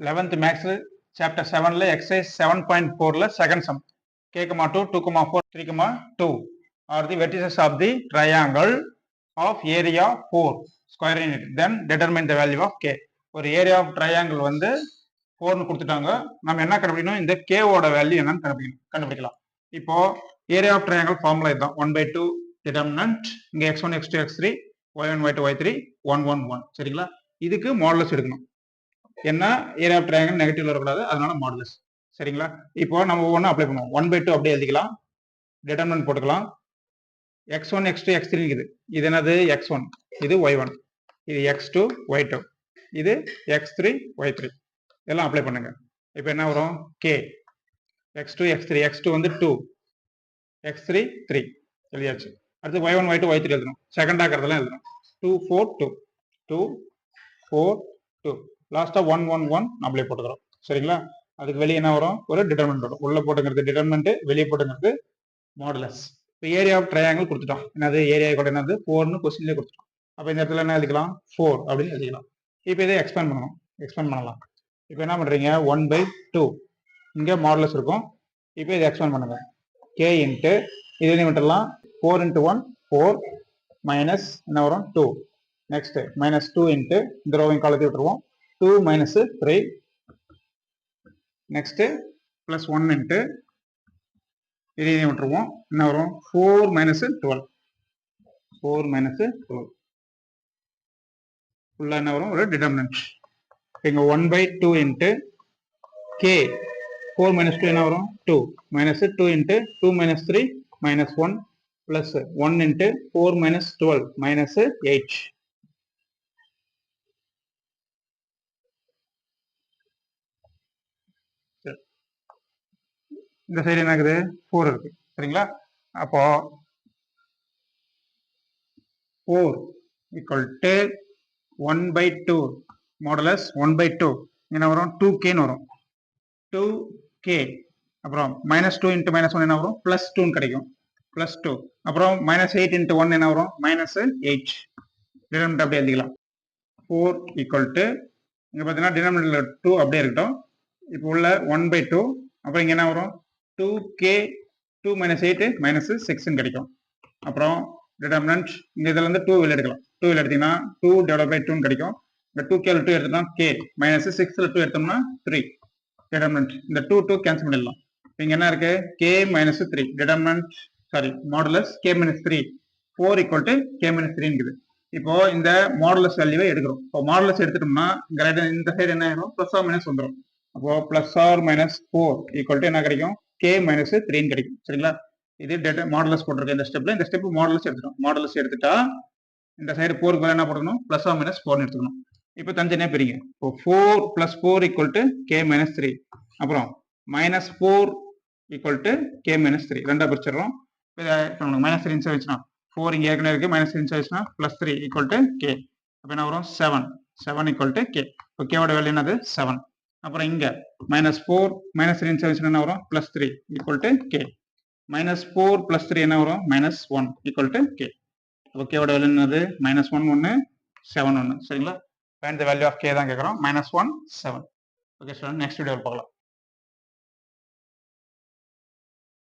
11th Max Chapter 7 exercise 7.4 second sum k, 2, 2, 4, 3, 2 are the vertices of the triangle of area 4 square unit. Then determine the value of k. ஒரு area of triangle வந்து 4 னு கொடுத்துட்டாங்க. நம்ம என்ன கண்டுபிடிக்கணும்? இந்த k ஓட வேல்யூ என்னன்னு கண்டுபிடிக்கலாம். இப்போ area of triangle ஃபார்முலா இதுதான். 1/2 determinant, இங்க x1 x2 x3 y1 y2 y3 1 1 1. சரிங்களா? இதுக்கு மாடுலஸ் எடுக்கணும். என்ன ஏரியா ஆஃப் ட்ரையாங்கிள் நெகட்டிவ்ல வரக்கூடாது, அதனால மாடுலஸ். சரிங்களா? இப்போ நம்ம ஒவ்வொன்றும் அப்ளை பண்ணுவோம். 1/2 அப்படியே எழுதிக்கலாம், டிட்டர்மினன்ட் போட்டுக்கலாம். x1 x2 x3 இருக்குது. இது என்னது? x1, இது y1, இது x2 y2, இது x3 y3. இதெல்லாம் அப்ளை பண்ணுங்க. இப்போ என்ன வரும்? k x2 x3, x2 வந்து 2, x3 3 எழுதியாச்சு. அடுத்து y1 y2 y3 எழுதணும். செகண்ட் ஆக்கிறதெல்லாம் எழுதணும். 2 4 2 2 4 2 லாஸ்டா 1 1 1 நம்மளே போட்டுக்கிறோம். சரிங்களா? அதுக்கு வெளியே என்ன வரும்? ஒரு டிட்டர்மினன்ட் வரும். உள்ள போட்டுங்கிறது டிட்டர்மினன்ட், வெளியே போட்டுங்கிறது மாடுலஸ். இப்போ ஏரியா ஆஃப் ட்ரையாங்கிள் கொடுத்துட்டோம். என்னது? ஏரியா கூட என்னது? 4னு கொஸ்டின்லேயே கொடுத்துட்டோம். அப்போ இந்த இடத்துல என்ன எழுதிக்கலாம்? 4 அப்படின்னு எழுதிக்கலாம். இப்போ இதை எக்ஸ்பேண்ட் பண்ணணும். எக்ஸ்பேண்ட் பண்ணலாம். இப்போ என்ன பண்றீங்க? 1/2 இங்கே மாடுலஸ் இருக்கும். இப்போ இதை எக்ஸ்பேண்ட் பண்ணுங்க. k இன்ட்டு இது விட்டுலாம். 4 × 1 4 மைனஸ் என்ன வரும்? 2. நெக்ஸ்ட் மைனஸ் 2 இன்ட்டு இந்த ரோவையும் காலத்தை விட்டுருவோம். 2 minus 3. next plus 1 into இதையும் விட்டுருவோம். என்ன வரும்? 4 minus 12. 4 minus 12 ஃபுல்லா என்ன வரும்? ஒரு டிட்டர்மினன்ட். இங்க 1/2 into k 4 minus 2 என்ன வரும்? 2 minus 2 into 2 minus 3 minus 1 plus 1 into 4 minus 12 minus 8. இந்த சைடு என்ன இருக்குது? 4 இருக்கு. சரிங்களா? அப்போ 4 equal to 1/2 மாடுலஸ் 1/2 என்ன வரும்? 2k ன்னு வரும். 2k அப்புறம் -2 × -1 என்ன வரும்? +2 கிடைக்கும். +2 அப்புறம் -8 × 1 என்ன வரும்? -8. டினாமினேட்டர் அப்படியே எழுதிக்கலாம். 4 equal to இங்க பார்த்தீங்கன்னா டினாமினேட்டர்ல 2 அப்படியே இருக்கட்டும். இப்போ உள்ள 1/2 அப்புறம் இங்க என்ன வரும்? 2k 2 - 8 -6 கிடைக்கும். அப்புறம் டிட்டர்மினன்ட் இந்த இதுல இருந்து 2 வெளிய எடுக்கலாம். 2 வெளிய எடுத்தீங்கன்னா 2/2 கிடைக்கும். இந்த 2k ல 2 எடுத்தோம்னா k -6 ல 2 எடுத்தோம்னா 3. டிட்டர்மினன்ட் இந்த 2 2 கேன்சல் பண்ணிடலாம். இங்க என்ன இருக்கு? k - 3 determinant modulus k - 3 4 equal to k - 3 இருக்குது. இப்போ இந்த மாடுலஸ் வேல்யூவை எடுக்கிறோம். இப்போ மாடுலஸ் எடுத்துட்டோம்னா இந்த சைடு என்ன ஆயிடும்? பிளஸ் ஆர் மைனஸ் வந்துடும். அப்போ plus r minus 4 equal to என்ன கிடைக்கும்? k - 3 கிடைக்கும். சரிங்களா? இது மாடுலஸ் போட்டிருக்க இந்த ஸ்டெப்ல. இந்த ஸ்டெப் மாடுலஸ் எடுத்துட்டோம். மாடுலஸ் எடுத்துட்டா இந்த சைடு 4க்கு என்ன போடணும்? பிளஸ் ஆர் மைனஸ் 4 எடுத்துக்கணும். இப்போ தனித்தனியா பிரிங்க. இப்போ 4 + 4 ஈக்குவல் டு k - 3. அப்புறம் -4 ஈக்குவல் டு k - 3 ரெண்டா பிரிச்சிடறோம். -3 இன்சைட் வச்சுனா 4 இங்க ஏற்கனவே இருக்கு. -3 இன்சைட் வச்சுனா +3 ஈக்குவல் டு k. அப்போ என்ன வரும்? 7 ஈக்குவல் டு k. இப்போ k ஓட வேல்யூ என்னது? 7. அப்புறம் இங்க -4 -3 இன்சைட் வச்சுனா என்ன வரும்? +3 ஈக்குவல் டு k. -4 + 3 என்ன வரும்? -1 ஈக்குவல் டு k. அப்போ k ஓட வேல்யூ என்னது? -1 1 7 1. சரிங்களா? Find the value of k தான் கேக்குறோம். -1 7. ஓகே ஸ்டூடண்ட், நெக்ஸ்ட் வீடியோல பார்க்கலாம்.